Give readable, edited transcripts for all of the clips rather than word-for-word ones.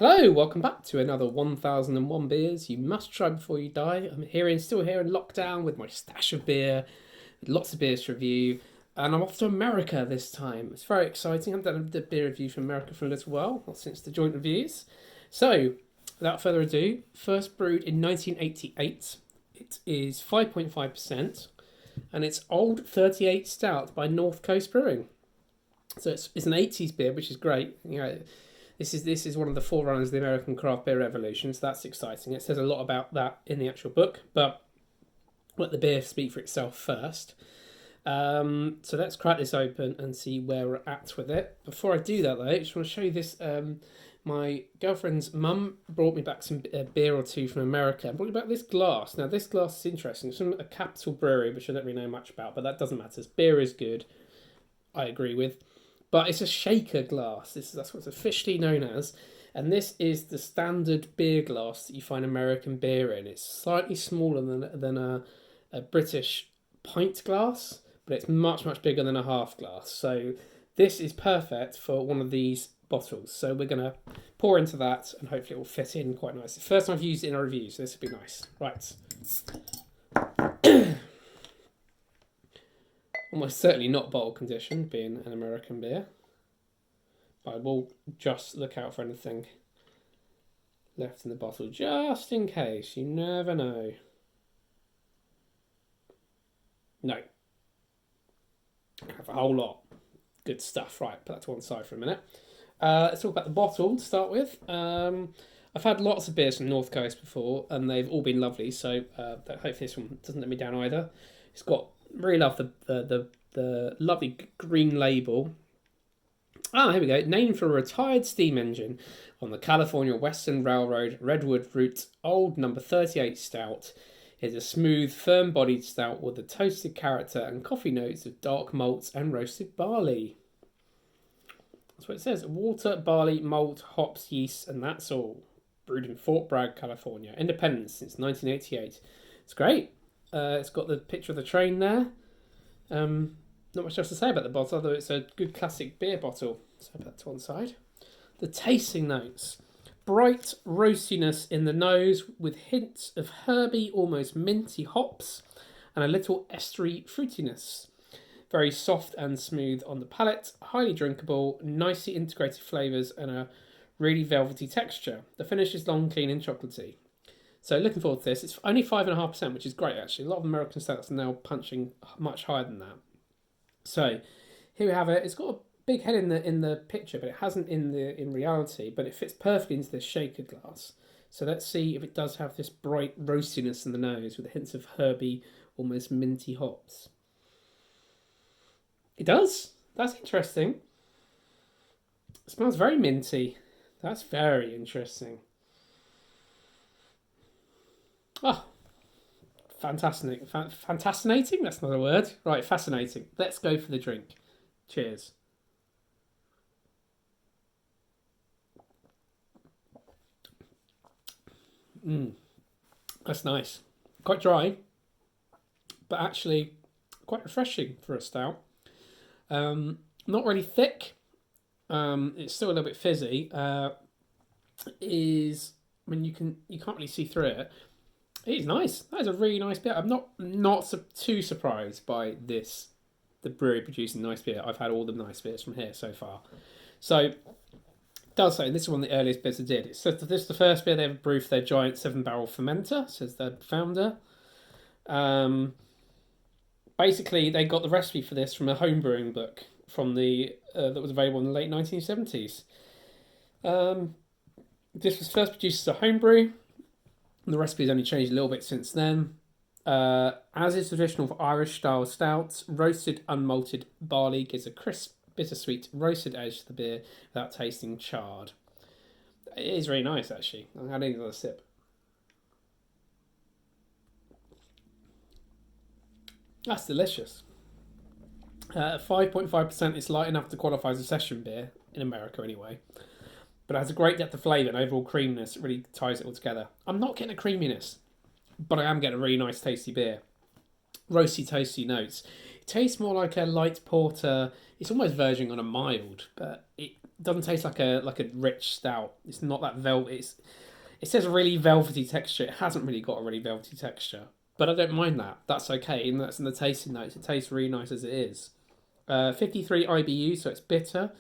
Hello, welcome back to another 1001 beers you must try before you die. Still here in lockdown with my stash of beer, lots of beers to review, and I'm off to America this time. It's very exciting. I haven't done a beer review from America for a little while, not since the joint reviews. So, without further ado, first brewed in 1988. It is 5.5%, and it's Old 38 Stout by North Coast Brewing. So it's an 80s beer, which is great. This is one of the forerunners of the American craft beer revolution, so that's exciting. It says a lot about that in the actual book, but let the beer speak for itself first. So let's crack this open and see where we're at with it. Before I do that, though, I just want to show you this. My girlfriend's mum brought me back some beer or two from America. I brought me back this glass. Now, this glass is interesting. It's from a Capital Brewery, which I don't really know much about, but that doesn't matter. Beer is good, I agree with. But it's a shaker glass. That's what it's officially known as. And this is the standard beer glass that you find American beer in. It's slightly smaller than a British pint glass, but it's much, much bigger than a half glass. So this is perfect for one of these bottles. So we're going to pour into that and hopefully it will fit in quite nicely. First time I've used it in a review, so this will be nice. Right. Almost certainly not bottle condition, being an American beer. But I will just look out for anything left in the bottle, just in case. You never know. No. I have a whole lot. Good stuff. Right, put that to one side for a minute. Let's talk about the bottle to start with. I've had lots of beers from North Coast before, and they've all been lovely, so hopefully this one doesn't let me down either. It's got... Really love the lovely green label. Here we go. Named for a retired steam engine on the California Western Railroad Redwood route, Old Number 38 Stout is a smooth, firm-bodied stout with a toasted character and coffee notes of dark malts and roasted barley. That's what it says. Water, barley, malt, hops, yeast, and that's all. Brewed in Fort Bragg, California. Independent since 1988. It's great. It's got the picture of the train there. Not much else to say about the bottle, although it's a good classic beer bottle. So put that to one side. The tasting notes. Bright roastiness in the nose with hints of herby, almost minty hops and a little estery fruitiness. Very soft and smooth on the palate. Highly drinkable, nicely integrated flavours and a really velvety texture. The finish is long, clean and chocolatey. So looking forward to this. It's only 5.5%, which is great actually. A lot of American stouts are now punching much higher than that. So here we have it. It's got a big head in the picture, but it hasn't in reality. But it fits perfectly into this shaker glass. So let's see if it does have this bright roastiness in the nose with hints of herby, almost minty hops. It does. That's interesting. It smells very minty. That's very interesting. Oh, fantastic. Fascinating? That's not a word. Right, fascinating. Let's go for the drink. Cheers. That's nice. Quite dry, but actually quite refreshing for a stout. Not really thick. It's still a little bit fizzy. You can't really see through it. It is nice. That is a really nice beer. I'm not too surprised by this. The brewery producing nice beer. I've had all the nice beers from here so far. So, it does say, this is one of the earliest beers I did. It says that this is the first beer they ever brewed for their giant 7-barrel fermenter, says their founder. Basically, they got the recipe for this from a homebrewing book from that was available in the late 1970s. This was first produced as a homebrew. The recipe has only changed a little bit since then. As is traditional for Irish-style stouts, roasted unmalted barley gives a crisp, bittersweet, roasted edge to the beer without tasting charred. It is really nice, actually. I'm having another sip. That's delicious. 5.5% is light enough to qualify as a session beer, in America anyway. But it has a great depth of flavour and overall creaminess. It really ties it all together. I'm not getting a creaminess, but I am getting a really nice tasty beer. Roasty, toasty notes. It tastes more like a light porter. It's almost verging on a mild, but doesn't taste like a rich stout. It's not that velvet. It says a really velvety texture. It hasn't really got a really velvety texture, but I don't mind that. That's okay, and that's in the tasting notes. It tastes really nice as it is. 53 IBU, so it's bitter,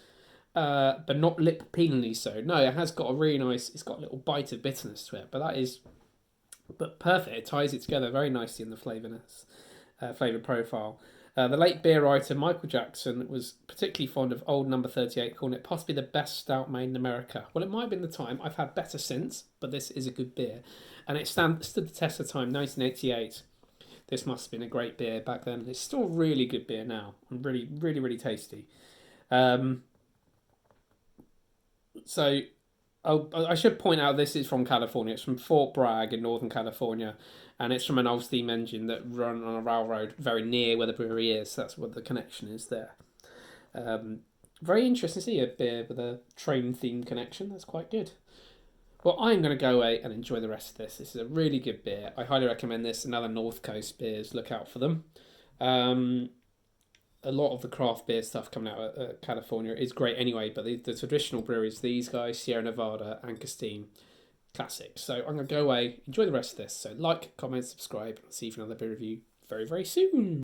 but not lip peelingly so. No, it has got a really nice. It's got a little bite of bitterness to it, but perfect. It ties it together very nicely in the flavour profile. The late beer writer Michael Jackson was particularly fond of Old Number 38, calling it possibly the best stout made in America. Well, it might have been the time. I've had better since, but this is a good beer. And it stood the test of time, 1988. This must have been a great beer back then. It's still a really good beer now, and really, really, really tasty. So I should point out this is from California. It's from Fort Bragg in Northern California, and it's from an old steam engine that run on a railroad very near where the brewery is. So that's what the connection is there. Very interesting to see a beer with a train themed connection. That's quite good. Well, I'm going to go away and enjoy the rest of this. This is a really good beer. I highly recommend this. Another North Coast beers. Look out for them. A lot of the craft beer stuff coming out of California is great anyway, but the traditional breweries, these guys, Sierra Nevada and Castine, classic. So I'm going to go away, enjoy the rest of this. So like, comment, subscribe, and see you for another beer review very, very soon.